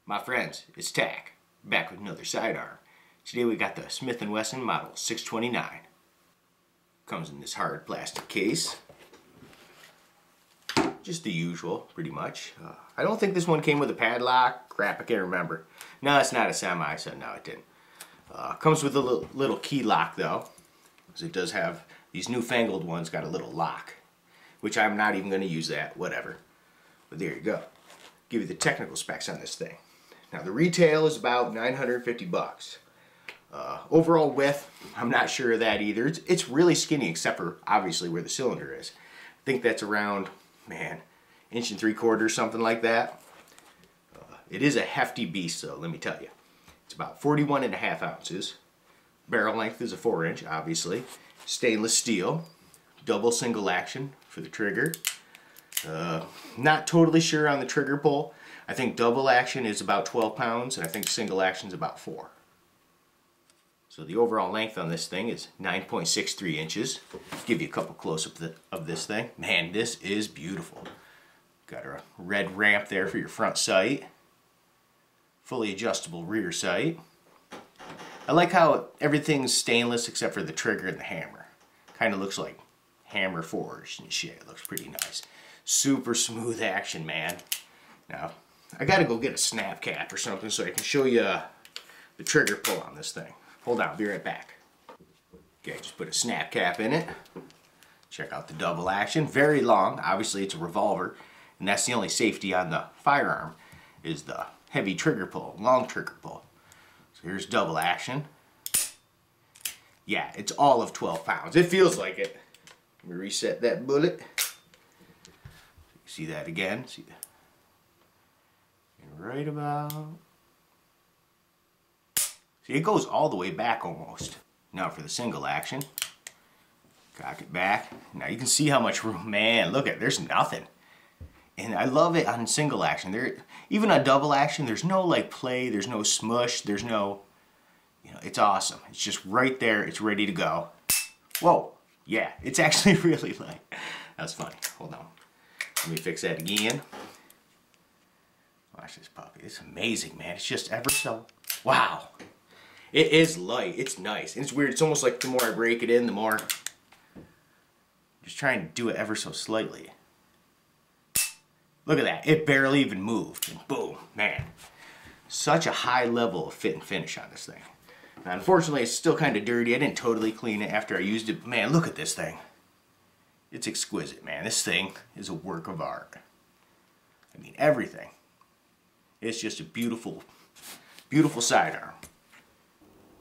My friends, it's Tack, back with another sidearm. Today we got the Smith & Wesson Model 629. Comes in this hard plastic case. Just the usual, pretty much. I don't think this one came with a padlock. Crap, I can't remember. No, it's not a semi, so no, it didn't. Comes with a little key lock though, because it does have these newfangled ones, got a little lock, which I'm not even going to use that, whatever. But there you go. Give you the technical specs on this thing. Now the retail is about 950 bucks. Overall width, I'm not sure of that either. It's really skinny except for obviously where the cylinder is. I think that's around, man, 1 3/4 inches, something like that. It is a hefty beast though, let me tell you. It's about 41.5 ounces. Barrel length is a 4-inch, obviously. Stainless steel. Double single action for the trigger. Not totally sure on the trigger pull. I think double action is about 12 pounds and I think single action is about 4. So the overall length on this thing is 9.63 inches. Give you a couple close-ups of this thing. Man, this is beautiful. Got a red ramp there for your front sight. Fully adjustable rear sight. I like how everything's stainless except for the trigger and the hammer. Kind of looks like hammer forged and shit. It looks pretty nice. Super smooth action, man. Now, I gotta go get a snap cap or something so I can show you the trigger pull on this thing. Hold on, I'll be right back. Okay, just put a snap cap in it. Check out the double action. Very long. Obviously, it's a revolver. And that's the only safety on the firearm is the heavy trigger pull, long trigger pull. So here's double action. Yeah, it's all of 12 pounds. It feels like it. Let me reset that bullet. See that again? See that? And right about. See, it goes all the way back almost. Now for the single action. Cock it back. Now you can see how much room. Man, look at, there's nothing. And I love it on single action. Even on double action, there's no like play, there's no smush, there's no, you know, it's awesome. It's just right there, it's ready to go. Whoa, yeah, it's actually really light. That's funny. Hold on. Let me fix that again. Watch this puppy. It's amazing, man. It's just ever so, wow. It is light. It's nice. It's weird. It's almost like the more I break it in, the more, just trying to do it ever so slightly. Look at that. It barely even moved. And boom, man. Such a high level of fit and finish on this thing. Now, unfortunately, it's still kind of dirty. I didn't totally clean it after I used it. Man, look at this thing. It's exquisite, man. This thing is a work of art. I mean, everything. It's just a beautiful, beautiful sidearm.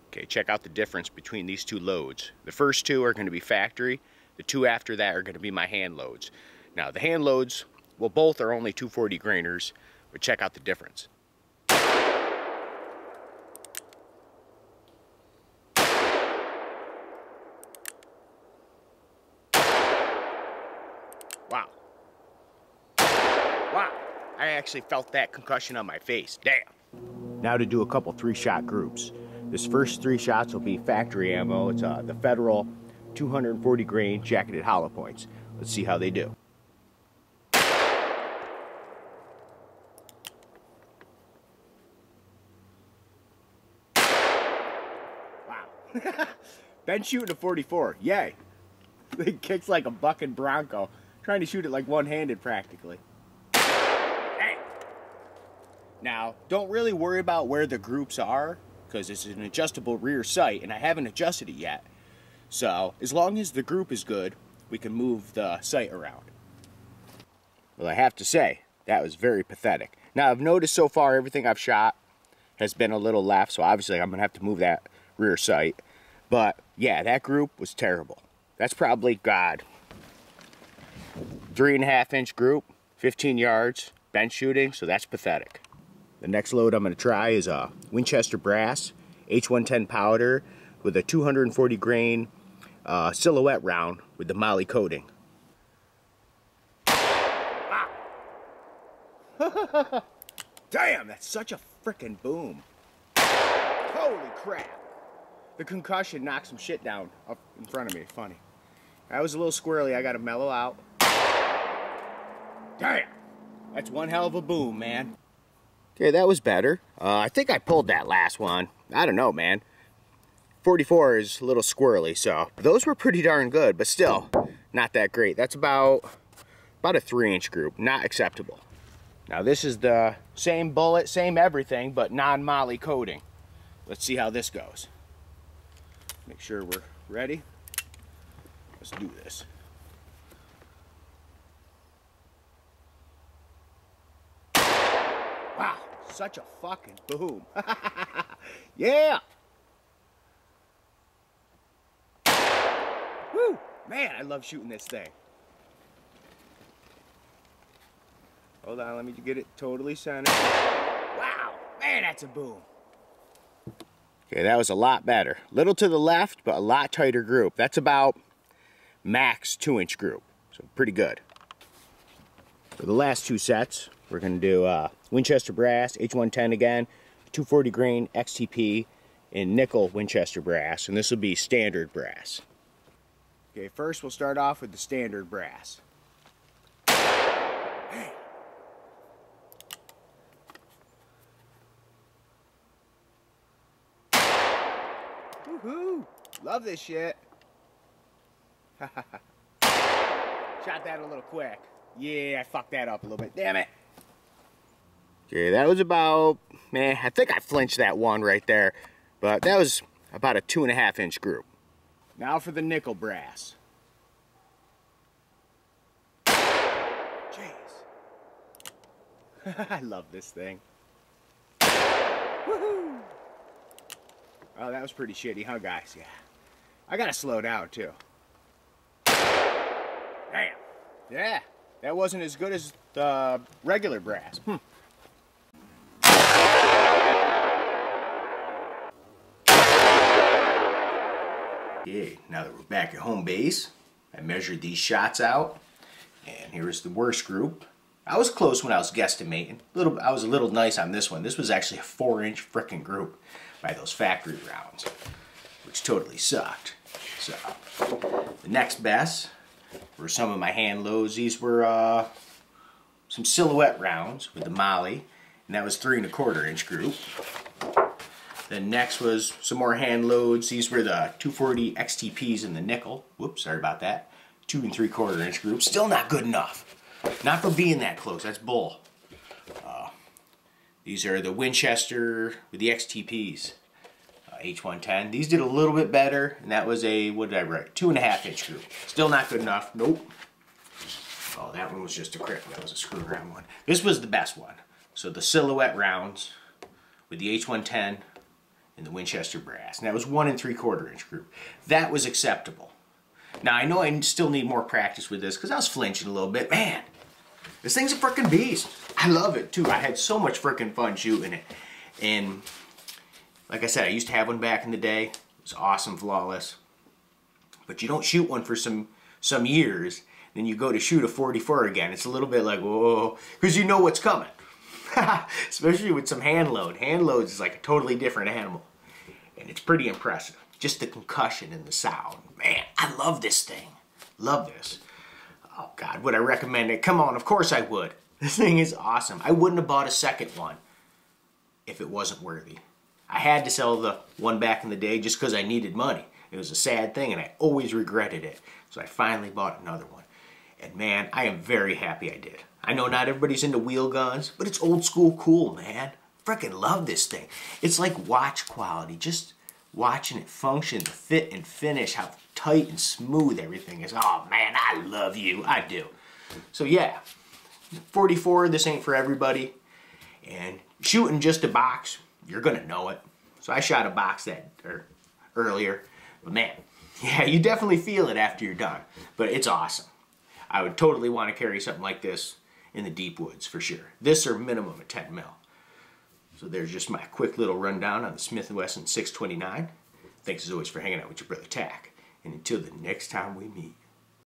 Okay, check out the difference between these two loads. The first two are going to be factory. The two after that are going to be my hand loads. Now, the hand loads, well, both are only 240 grainers, but check out the difference. Wow. Wow. I actually felt that concussion on my face. Damn. Now to do a couple 3-shot groups. This first 3 shots will be factory ammo. It's the Federal 240 grain jacketed hollow points. Let's see how they do. Wow. Been shooting a 44. Yay. It kicks like a bucking bronco. Trying to shoot it like one-handed practically. Hey. Now, don't really worry about where the groups are, because it's an adjustable rear sight, and I haven't adjusted it yet. So, as long as the group is good, we can move the sight around. Well, I have to say, that was very pathetic. Now, I've noticed so far everything I've shot has been a little left, so obviously I'm going to have to move that rear sight. But, yeah, that group was terrible. That's probably, God, 3.5-inch group, 15 yards, bench shooting, so that's pathetic. The next load I'm going to try is a Winchester brass H110 powder with a 240 grain silhouette round with the moly coating. Wow. Damn, that's such a frickin' boom. Holy crap. The concussion knocked some shit down up in front of me. Funny. That was a little squirrely. I got to mellow out. Damn. That's one hell of a boom, man. Okay, that was better. I think I pulled that last one. I don't know, man. 44 is a little squirrely, so those were pretty darn good, but still not that great. That's about a 3-inch group, not acceptable. Now this is the same bullet, same everything, but non-moly coating. Let's see how this goes. Make sure we're ready. Let's do this. Wow, such a fucking boom. Yeah! Woo! Man, I love shooting this thing. Hold on, let me get it totally centered. Wow, man, that's a boom. Okay, that was a lot better. Little to the left, but a lot tighter group. That's about max 2-inch group, so pretty good. For the last 2 sets, we're gonna do Winchester brass, H110 again, 240 grain XTP, and nickel Winchester brass, and this will be standard brass. Okay, first we'll start off with the standard brass. Woohoo! Love this shit. Shot that a little quick. Yeah, I fucked that up a little bit. Damn it. Okay, that was about, man, I think I flinched that one right there, but that was about a 2.5-inch group. Now for the nickel brass. Jeez. I love this thing. Woohoo! Oh, that was pretty shitty, huh, guys? Yeah. I gotta slow down, too. Damn. Yeah, that wasn't as good as the regular brass. Okay, now that we're back at home base, I measured these shots out, and here's the worst group. I was close when I was guesstimating. I was a little nice on this one. This was actually a 4-inch frickin' group by those factory rounds, which totally sucked. So, the next best were some of my hand loads. These were some silhouette rounds with the Molly, and that was 3.25-inch group. Then next was some more hand loads. These were the 240 XTPs in the nickel. Whoops, sorry about that. 2.75-inch group. Still not good enough. Not for being that close. That's bull. These are the Winchester with the XTPs. H110. These did a little bit better, and that was a, what did I write? 2.5-inch group. Still not good enough. Nope. Oh, that one was just a crit. That was a screw around one. This was the best one. So the silhouette rounds with the H110 and the Winchester brass. And that was 1.75-inch group. That was acceptable. Now, I know I still need more practice with this because I was flinching a little bit. Man, this thing's a freaking beast. I love it, too. I had so much freaking fun shooting it. And like I said, I used to have one back in the day. It was awesome, flawless. But you don't shoot one for some years, then you go to shoot a 44 again. It's a little bit like, whoa, because you know what's coming. Especially with some hand load. Hand loads is like a totally different animal. And it's pretty impressive. Just the concussion and the sound. Man, I love this thing. Love this. Oh, God, would I recommend it? Come on, of course I would. This thing is awesome. I wouldn't have bought a second one if it wasn't worthy. I had to sell the one back in the day just because I needed money. It was a sad thing, and I always regretted it. So I finally bought another one. And man, I am very happy I did. I know not everybody's into wheel guns, but it's old school cool, man. Freaking love this thing. It's like watch quality. Just watching it function, the fit and finish, how tight and smooth everything is. Oh man, I love you. I do. So yeah, 44, this ain't for everybody. And shooting just a box, you're gonna know it. So I shot a box earlier. But man, yeah, you definitely feel it after you're done. But it's awesome. I would totally want to carry something like this in the deep woods for sure. This or minimum of 10 mil. So there's just my quick little rundown on the Smith & Wesson 629. Thanks as always for hanging out with your brother Tack. And until the next time we meet.